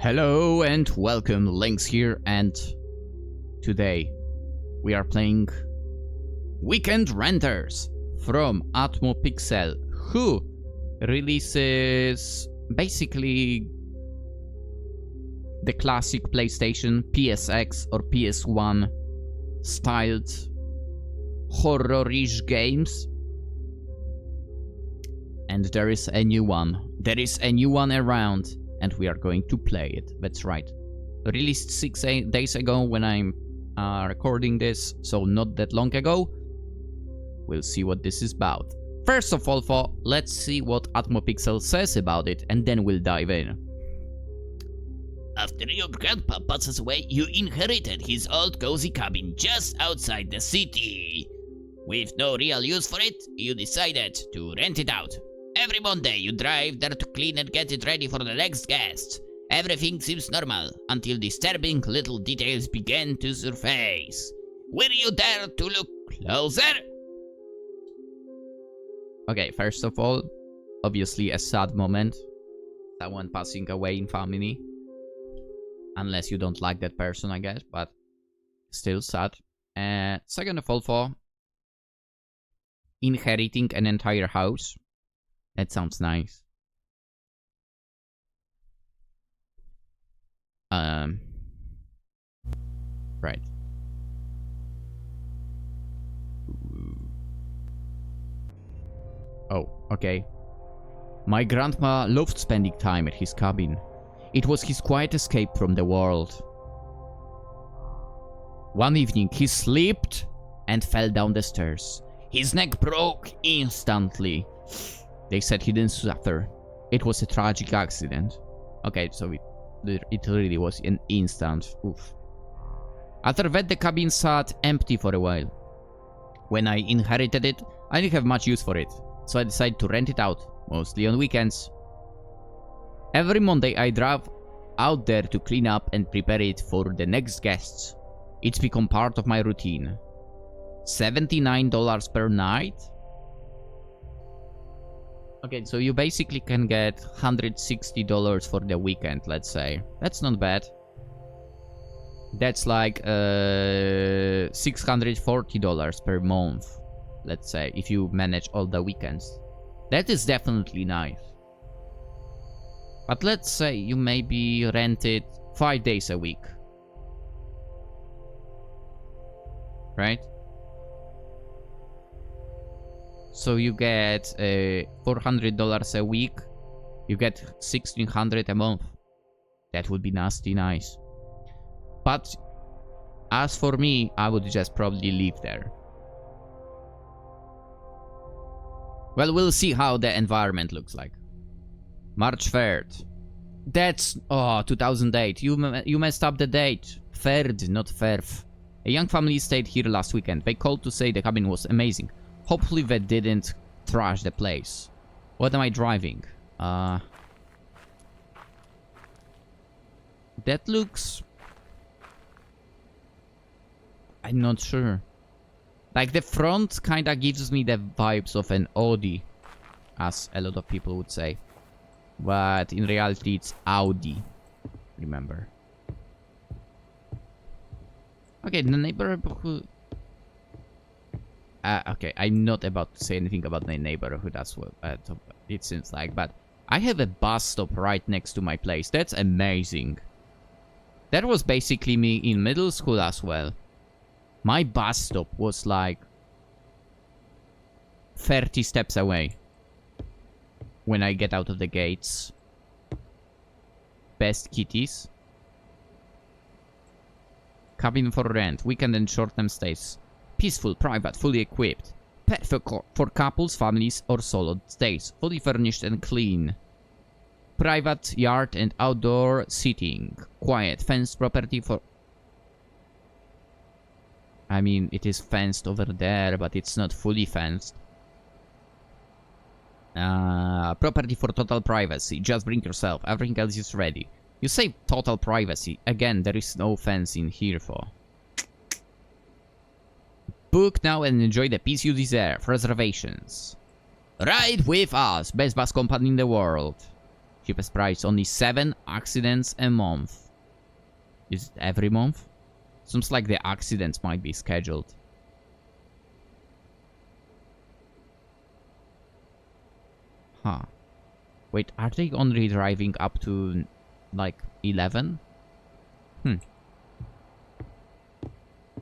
Hello and welcome, Lynx here, and today we are playing Weekend Renters from Atmopixel, who releases basically the classic PlayStation, PSX or PS1 styled horror-ish games. And there is a new one. There is a new one around. And we are going to play it. That's right. Released 6 days ago when I'm recording this, so not that long ago. We'll see what this is about. First of all, let's see what Atmopixel says about it, and then we'll dive in. After your grandpa passes away, you inherited his old cozy cabin just outside the city. With no real use for it, you decided to rent it out. Every Monday, you drive there to clean and get it ready for the next guest. Everything seems normal, until disturbing little details begin to surface. Were you there to look closer? Okay, first of all, obviously a sad moment. Someone passing away in family. Unless you don't like that person, I guess, but still sad. Second of all, inheriting an entire house. That sounds nice. Right. Oh, okay. My grandpa loved spending time at his cabin. It was his quiet escape from the world. One evening, he slipped and fell down the stairs. His neck broke instantly. They said he didn't suffer. It was a tragic accident. Okay, so it really was an instant. Oof. After that, the cabin sat empty for a while. When I inherited it, I didn't have much use for it, so I decided to rent it out, mostly on weekends. Every Monday, I drive out there to clean up and prepare it for the next guests. It's become part of my routine. $79 per night? Okay, so you basically can get $160 for the weekend, let's say. That's not bad. That's like $640 per month, let's say, if you manage all the weekends. That is definitely nice. But let's say you maybe rent it 5 days a week. Right? So you get $400 a week. You get $1,600 a month. That would be nasty nice. But as for me, I would just probably live there. Well, we'll see how the environment looks like. March 3rd. That's 2008. You messed up the date. 3rd, not 3rd. A young family stayed here last weekend. They called to say the cabin was amazing. Hopefully that didn't trash the place. What am I driving? That looks... I'm not sure. Like the front kinda gives me the vibes of an Audi, as a lot of people would say. But in reality it's Audi. Remember. Okay, the neighborhood... okay, I'm not about to say anything about my neighborhood, that's what it seems like, but I have a bus stop right next to my place. That's amazing. That was basically me in middle school as well. My bus stop was like 30 steps away when I get out of the gates. Best kitties. Cabin for rent, weekend and short-term stays. Peaceful, private, fully equipped. Perfect for couples, families, or solo stays. Fully furnished and clean. Private yard and outdoor seating. Quiet, fenced property for... I mean, it is fenced over there, but it's not fully fenced. Property for total privacy. Just bring yourself. Everything else is ready. You say total privacy. Again, there is no fence in here for... Book now and enjoy the peace you deserve. Reservations. Ride with us. Best bus company in the world. Cheapest price, only 7 accidents a month. Is it every month? Seems like the accidents might be scheduled. Huh. Wait, are they only driving up to, like, 11?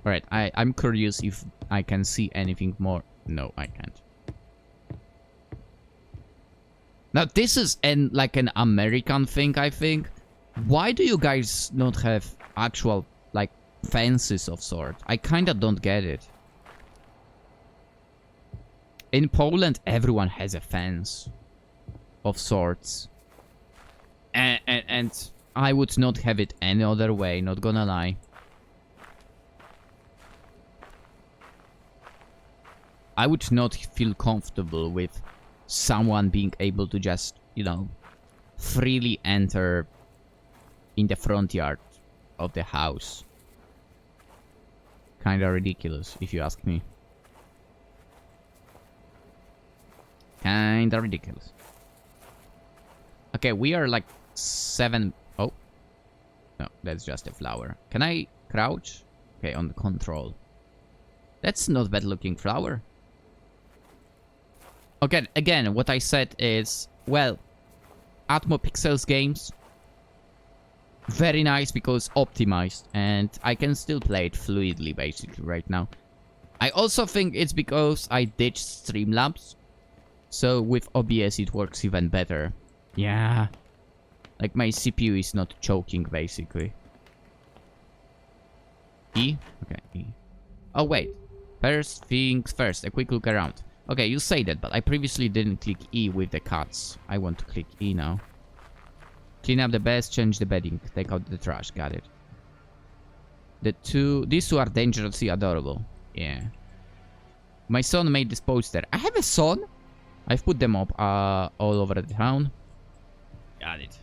Alright, I'm curious if I can see anything more. No, I can't. Now, this is like an American thing, I think. Why do you guys not have actual, like, fences of sort? I kinda don't get it. In Poland, everyone has a fence of sorts. And I would not have it any other way, not gonna lie. I would not feel comfortable with someone being able to just, you know, freely enter in the front yard of the house. Kinda ridiculous, if you ask me. Kinda ridiculous. Okay, we are like 7... Oh. No, that's just a flower. Can I crouch? Okay, on the control. That's not bad looking flower. Okay, again, what I said is, well, Atmo Pixels games, very nice because optimized, and I can still play it fluidly, basically, right now. I also think it's because I ditched Streamlabs, so with OBS it works even better. Yeah, like my CPU is not choking, basically. E? Okay, E. Oh, wait. First things first, a quick look around. Okay, you say that, but I previously didn't click E with the cuts. I want to click E now. Clean up the beds, change the bedding, take out the trash, got it. These two are dangerously adorable. Yeah. My son made this poster. I have a son? I've put them up all over the town. Got it.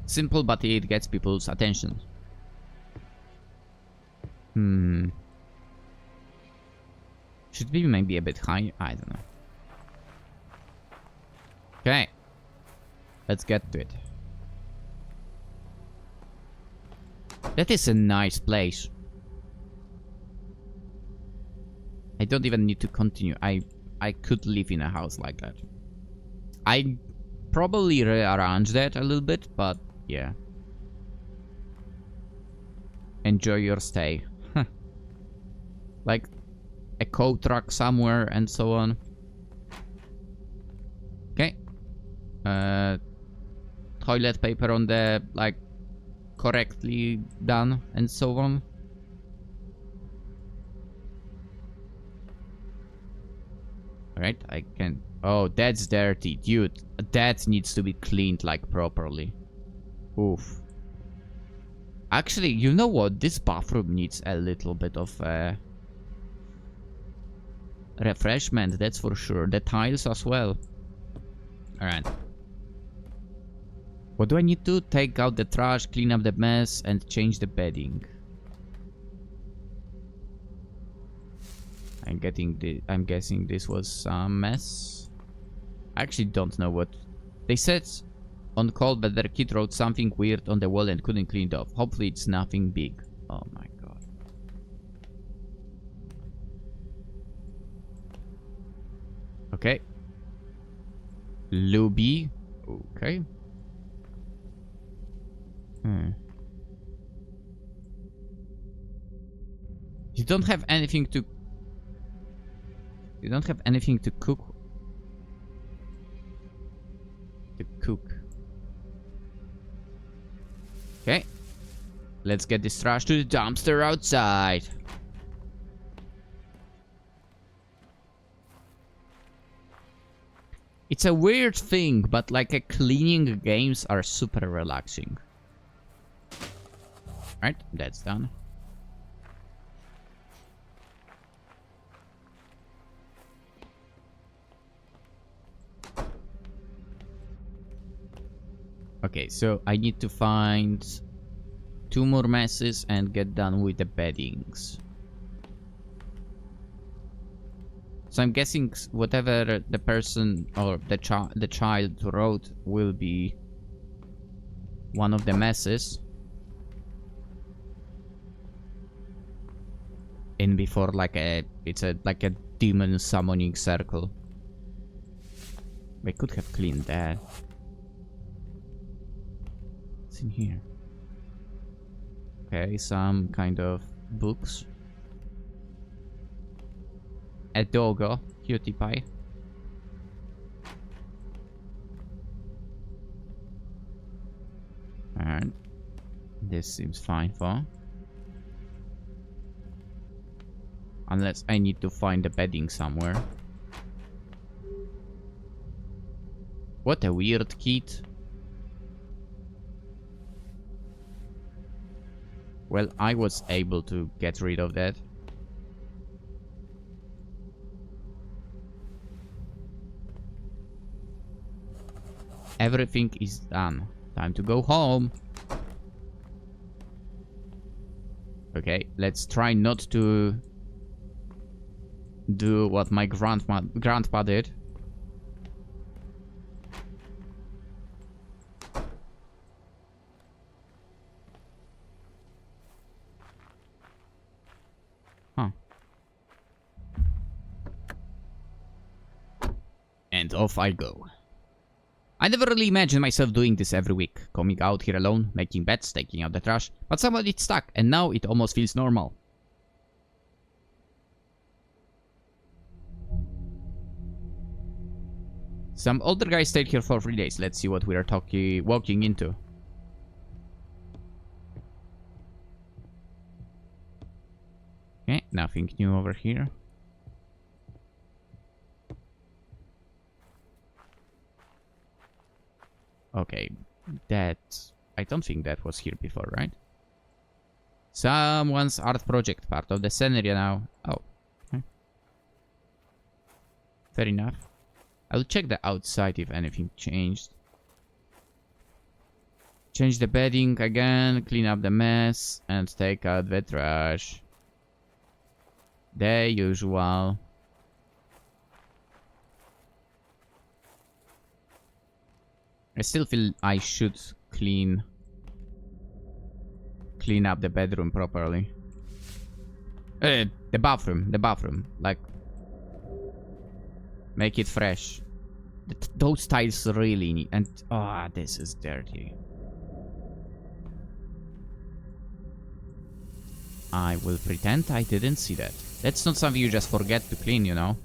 Simple, but it gets people's attention. Should be maybe a bit high. I don't know. Okay. Let's get to it. That is a nice place. I don't even need to continue. I could live in a house like that. I probably rearrange that a little bit, but yeah. Enjoy your stay. Like a coal truck somewhere and so on. Okay. Toilet paper on the, like, correctly done and so on. Alright, I can... Oh, that's dirty. Dude, that needs to be cleaned, like, properly. Oof. Actually, you know what? This bathroom needs a little bit of refreshment, that's for sure. The tiles as well. Alright. What do I need to? Take out the trash, clean up the mess, and change the bedding. I'm guessing this was some mess. I actually don't know what... They said on call, but their kid wrote something weird on the wall and couldn't clean it off. Hopefully it's nothing big. Oh my god. Okay. Luby. Okay. You don't have anything to... You don't have anything to cook. Okay. Let's get this trash to the dumpster outside. It's a weird thing, but like cleaning games are super relaxing. Right, that's done. Okay, so I need to find 2 more messes and get done with the beddings. So I'm guessing whatever the person or the child wrote will be one of the messes. In before like it's like a demon summoning circle. We could have cleaned that. What's in here? Okay, some kind of books. A doggo, cutie pie. And this seems fine for. Unless I need to find the bedding somewhere. What a weird kit. Well, I was able to get rid of that. Everything is done. Time to go home. Okay, let's try not to do what my grandpa did. Huh. And off I go. I never really imagined myself doing this every week. Coming out here alone, making beds, taking out the trash. But somehow it stuck, and now it almost feels normal. Some older guys stayed here for 3 days. Let's see what we are walking into. Okay, nothing new over here. Okay, that... I don't think that was here before, right? Someone's art project, part of the scenery now. Oh. Okay. Fair enough. I'll check the outside if anything changed. Change the bedding again, clean up the mess, and take out the trash. The usual. I still feel I should clean up the bedroom properly. The bathroom. Like, make it fresh. Those tiles really need... And... Ah, this is dirty. I will pretend I didn't see that. That's not something you just forget to clean, you know?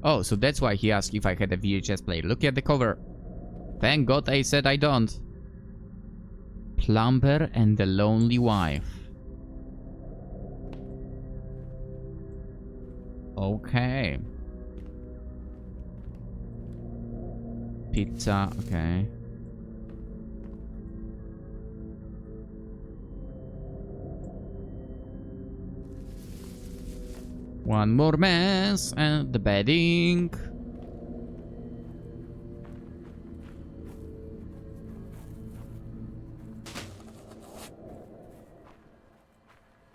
Oh, so that's why he asked if I had a VHS player. Look at the cover. Thank God I said I don't. Plumber and the Lonely Wife. Okay. Pizza, okay. One more mess and the bedding.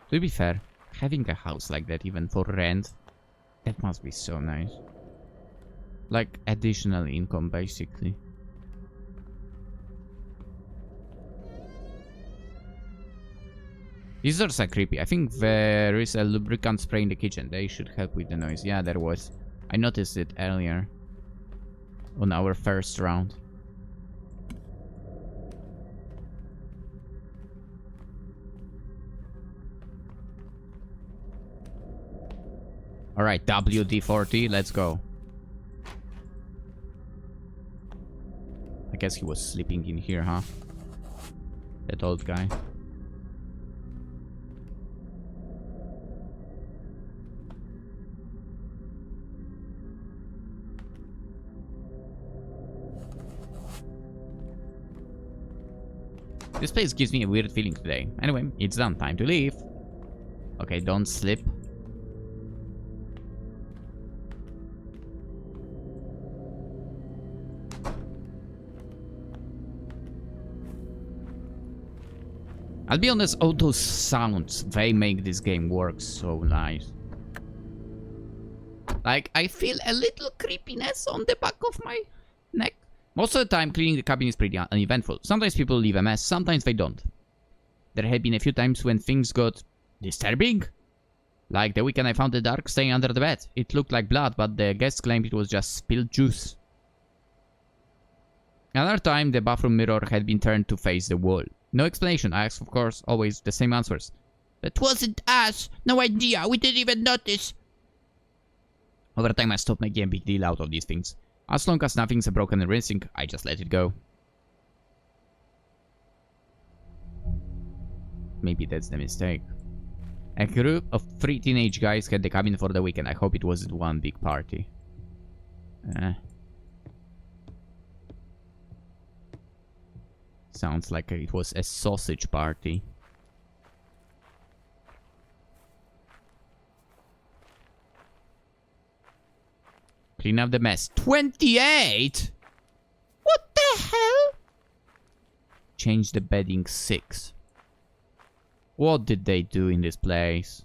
To be fair, having a house like that even for rent, that must be so nice. Like additional income basically. These doors are creepy. I think there is a lubricant spray in the kitchen. They should help with the noise. Yeah, there was. I noticed it earlier. On our first round. Alright, WD-40, let's go. I guess he was sleeping in here, huh? That old guy. This place gives me a weird feeling today. Anyway, it's done. Time to leave. Okay, don't slip. I'll be honest, all those sounds, they make this game work so nice. Like, I feel a little creepiness on the back of my neck. Most of the time, cleaning the cabin is pretty uneventful. Sometimes people leave a mess, sometimes they don't. There have been a few times when things got disturbing. Like the weekend I found the dark stain under the bed. It looked like blood, but the guests claimed it was just spilled juice. Another time, the bathroom mirror had been turned to face the wall. No explanation. I asked, of course, always the same answers. That wasn't us. No idea. We didn't even notice. Over time, I stopped making a big deal out of these things. As long as nothing's broken and rinsing, I just let it go. Maybe that's the mistake. A group of 3 teenage guys had the cabin for the weekend. I hope it wasn't one big party. Sounds like it was a sausage party. Clean up the mess. 28? What the hell? Change the bedding 6. What did they do in this place?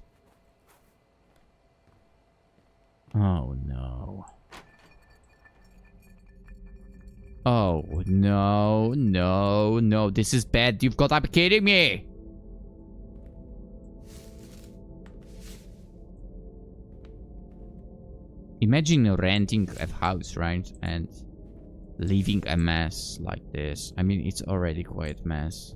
Oh no. Oh no, no, no. This is bad. You've got to be kidding me. Imagine renting a house, right? And leaving a mess like this. I mean, it's already quite a mess.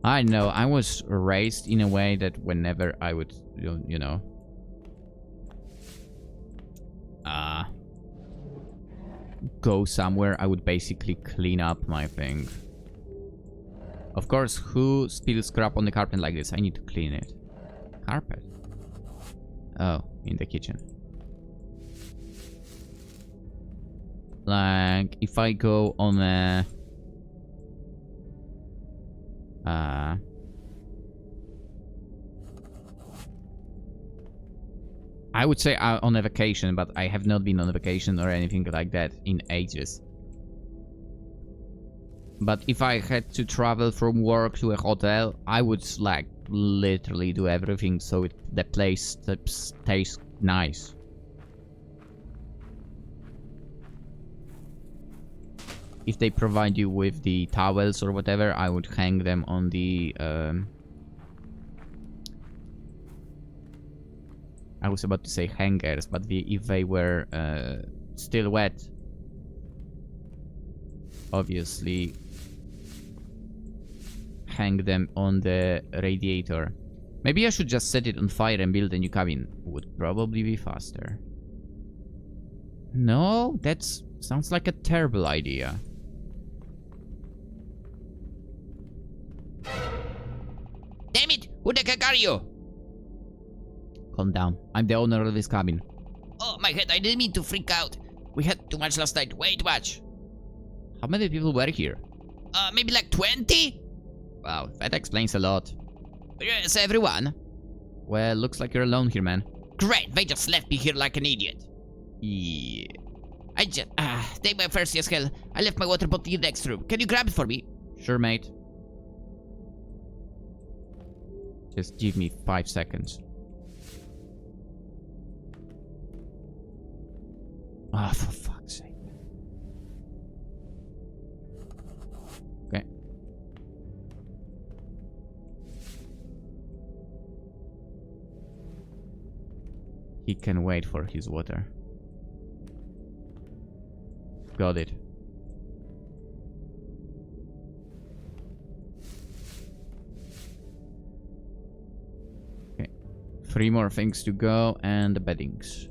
I know, I was raised in a way that whenever I would, you know... go somewhere, I would basically clean up my thing. Of course, who spills crap on the carpet like this? I need to clean it. Carpet? Oh, in the kitchen. Like, if I go on a... I would say on a vacation, but I have not been on a vacation or anything like that in ages. But if I had to travel from work to a hotel, I would like literally do everything so the place stays nice. If they provide you with the towels or whatever, I would hang them on the... I was about to say hangers, but if they were still wet, obviously hang them on the radiator. Maybe I should just set it on fire and build a new cabin. Would probably be faster. No, that sounds like a terrible idea. Damn it! Who the heck are you? Calm down. I'm the owner of this cabin. Oh, my head, I didn't mean to freak out. We had too much last night, way too much. How many people were here? Maybe like 20? Wow, that explains a lot. Yes, everyone. Well, looks like you're alone here, man. Great, they just left me here like an idiot. Yeah. I just... they were thirsty as hell. I left my water bottle in the next room. Can you grab it for me? Sure, mate. Just give me 5 seconds. Ah, for fuck's sake. Okay. He can wait for his water. Got it. Okay. 3 more things to go and the beddings.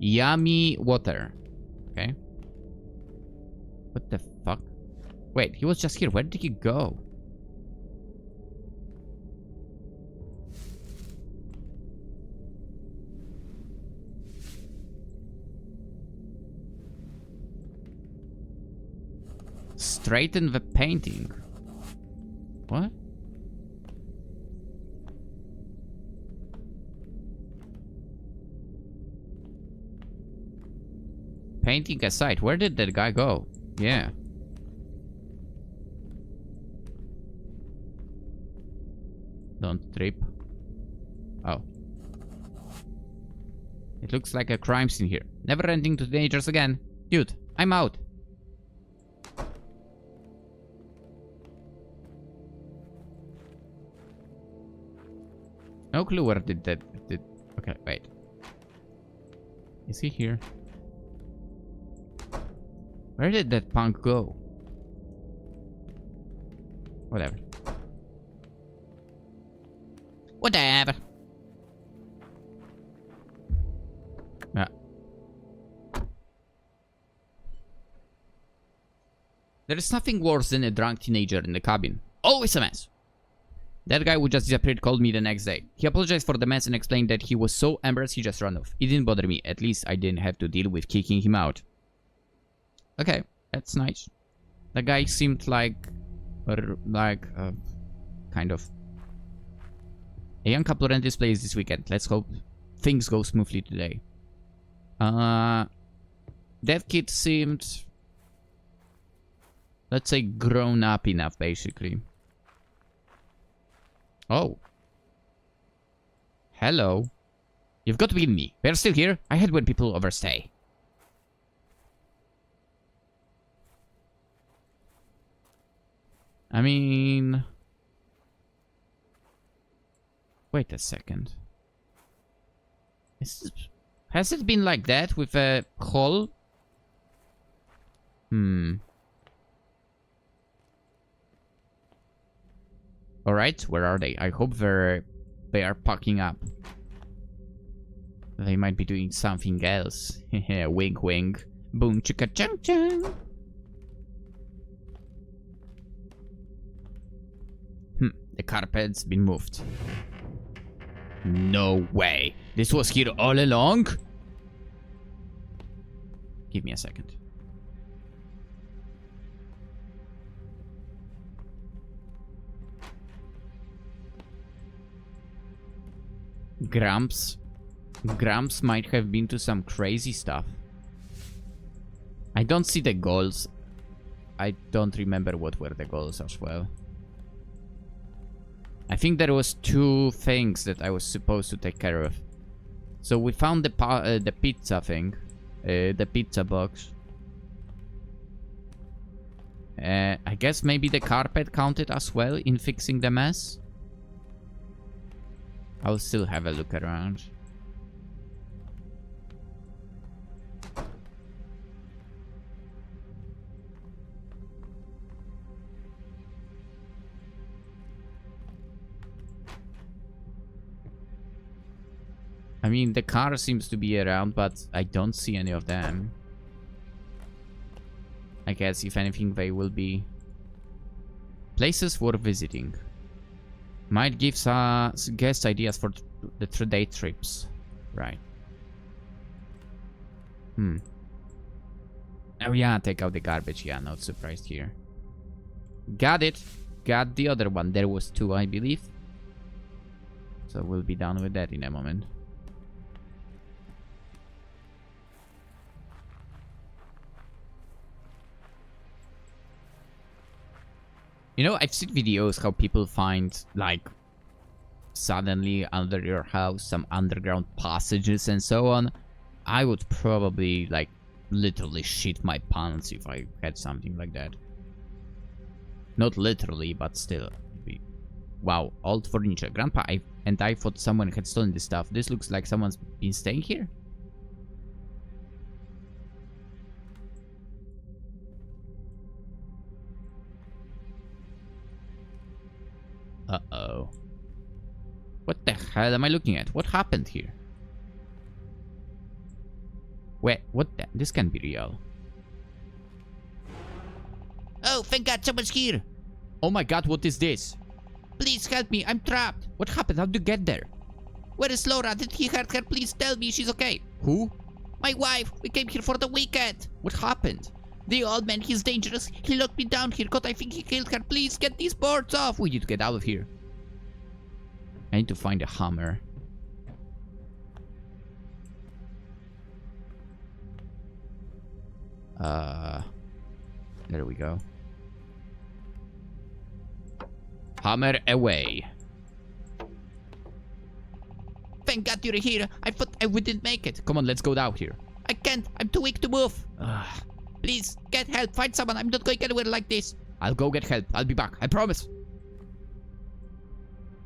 Yummy water. Okay. What the fuck? Wait, he was just here. Where did he go? Straighten the painting. What? Painting aside, where did that guy go? Yeah. Don't trip. Oh. It looks like a crime scene here. Never ending to teenagers again. Dude, I'm out. No clue where did that... Okay, wait. Is he here? Where did that punk go? Whatever. Whatever. Yeah. There is nothing worse than a drunk teenager in the cabin. Always a mess. That guy who just disappeared called me the next day. He apologized for the mess and explained that he was so embarrassed he just ran off. It didn't bother me. At least I didn't have to deal with kicking him out. Okay, that's nice. The guy seemed like... kind of... A young couple rent this place this weekend. Let's hope things go smoothly today. That kid seemed... let's say grown up enough, basically. Oh. Hello. You've got to be kidding me. We're still here? I hate when people overstay. I mean... wait a second. Has it been like that with a hole? Alright, where are they? I hope they are packing up. They might be doing something else. Wink wink. Boom chicka chung chung. The carpet's been moved. No way. This was here all along? Give me a second. Gramps might have been to some crazy stuff. I don't see the goals. I don't remember what were the goals as well. I think there was 2 things that I was supposed to take care of. So we found the pizza thing. The pizza box. I guess maybe the carpet counted as well in fixing the mess. I'll still have a look around. I mean, the car seems to be around, but I don't see any of them. I guess, if anything, they will be places for visiting. Might give us guest ideas for the 3-day trips. Right. Oh yeah, take out the garbage. Yeah, not surprised here. Got it. Got the other one. There was 2, I believe. So we'll be done with that in a moment. You know, I've seen videos how people find, like, suddenly under your house some underground passages and so on. I would probably, like, literally shit my pants if I had something like that. Not literally, but still. Wow, old furniture. Grandpa and I thought someone had stolen this stuff. This looks like someone's been staying here. Uh-oh. What the hell am I looking at? What happened here? Wait, what the? This can't be real. Oh, thank God someone's here. Oh my God, what is this? Please help me, I'm trapped. What happened? How'd you get there? Where is Laura? Did he hurt her? Please tell me she's okay. Who? My wife. We came here for the weekend. What happened? The old man, he's dangerous. He locked me down here. God, I think he killed her. Please get these boards off. We need to get out of here. I need to find a hammer. There we go. Hammer away. thank God you're here. I thought I wouldn't make it. Come on, let's go down here. I can't. I'm too weak to move. Please, get help. Find someone. I'm not going anywhere like this. I'll go get help. I'll be back. I promise.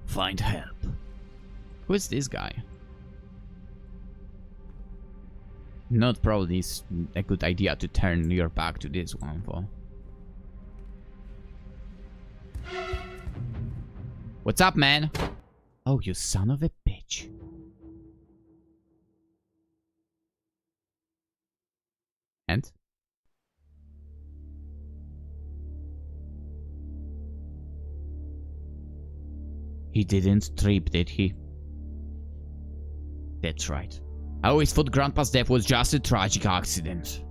Find help. Who is this guy? Not probably a good idea to turn your back to this one, though. What's up, man? Oh, you son of a bitch. And? He didn't trip, did he? That's right. I always thought Grandpa's death was just a tragic accident.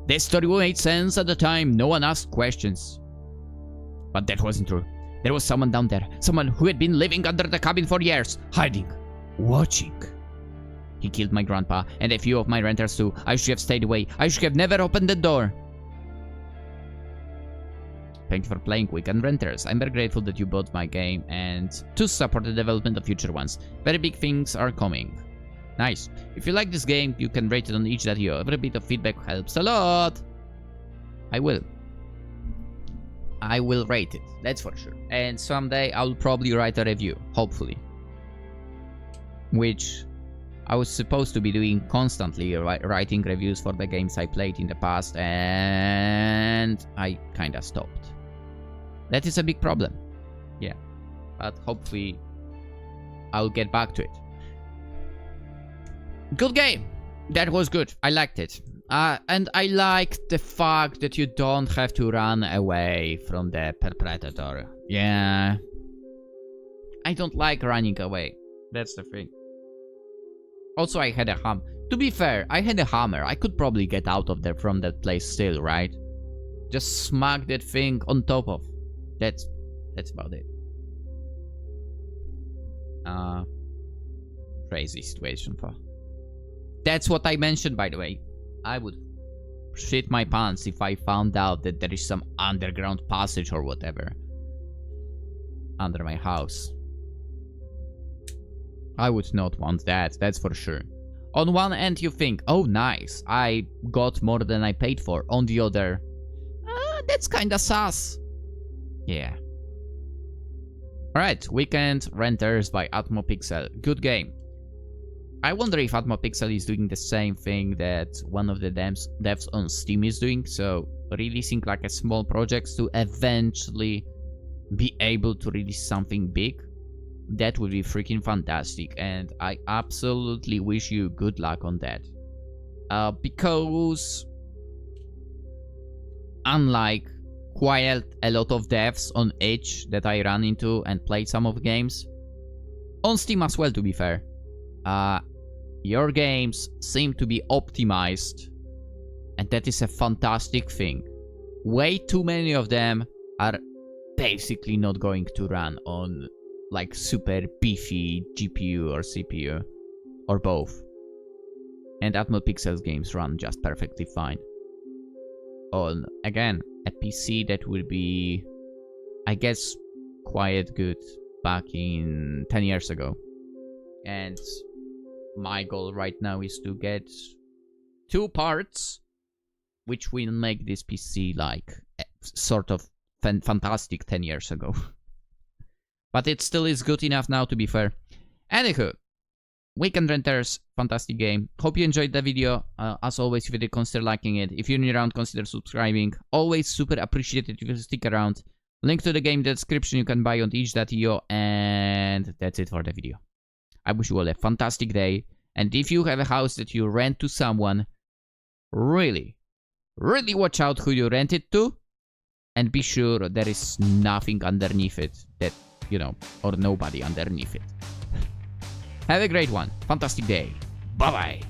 This story made sense at the time, no one asked questions. But that wasn't true. There was someone down there, someone who had been living under the cabin for years, hiding, watching. He killed my grandpa, and a few of my renters too. I should have stayed away. I should have never opened the door. Thank you for playing, Weekend Renters. I'm very grateful that you bought my game and to support the development of future ones. Very big things are coming. Nice. If you like this game, you can rate it on itch.io. Every bit of feedback helps a lot. I will rate it, that's for sure. And someday I'll probably write a review, hopefully. Which I was supposed to be doing constantly, writing reviews for the games I played in the past, and I kinda stopped. That is a big problem. Yeah. But hopefully I'll get back to it. Good game! That was good. I liked it. And I liked the fact that you don't have to run away from the perpetrator. Yeah. I don't like running away. That's the thing. Also, I had a hammer. To be fair, I had a hammer. I could probably get out of there from that place still, right? Just smack that thing on top of. That's about it. Crazy situation, for. That's what I mentioned, by the way. I would shit my pants if I found out that there is some underground passage or whatever under my house. I would not want that, that's for sure. On one end you think, oh nice, I got more than I paid for. On the other, that's kinda sus. Yeah. Alright, Weekend Renters by Atmopixel. Good game. I wonder if Atmopixel is doing the same thing that one of the devs on Steam is doing. So, releasing like a small projects to eventually be able to release something big. That would be freaking fantastic. And I absolutely wish you good luck on that. Because unlike quite a lot of devs on itch that I ran into and played some of the games, on Steam as well, to be fair, your games seem to be optimized, and that is a fantastic thing. Way too many of them are basically not going to run on like super beefy GPU or CPU, or both. And Atmopixel's games run just perfectly fine on, again, a PC that would be, I guess, quite good back in 10 years ago. And my goal right now is to get 2 parts, which will make this PC like sort of fantastic 10 years ago. But it still is good enough now, to be fair. Anywho, Weekend Renters, fantastic game. Hope you enjoyed the video. As always, if you did, consider liking it. If you're new around, consider subscribing. Always super appreciated if you stick around. Link to the game in the description. You can buy on itch.io. And that's it for the video. I wish you all a fantastic day. And if you have a house that you rent to someone, really watch out who you rent it to. And be sure there is nothing underneath it that, you know, or nobody underneath it. Have a great one. Fantastic day. Bye-bye.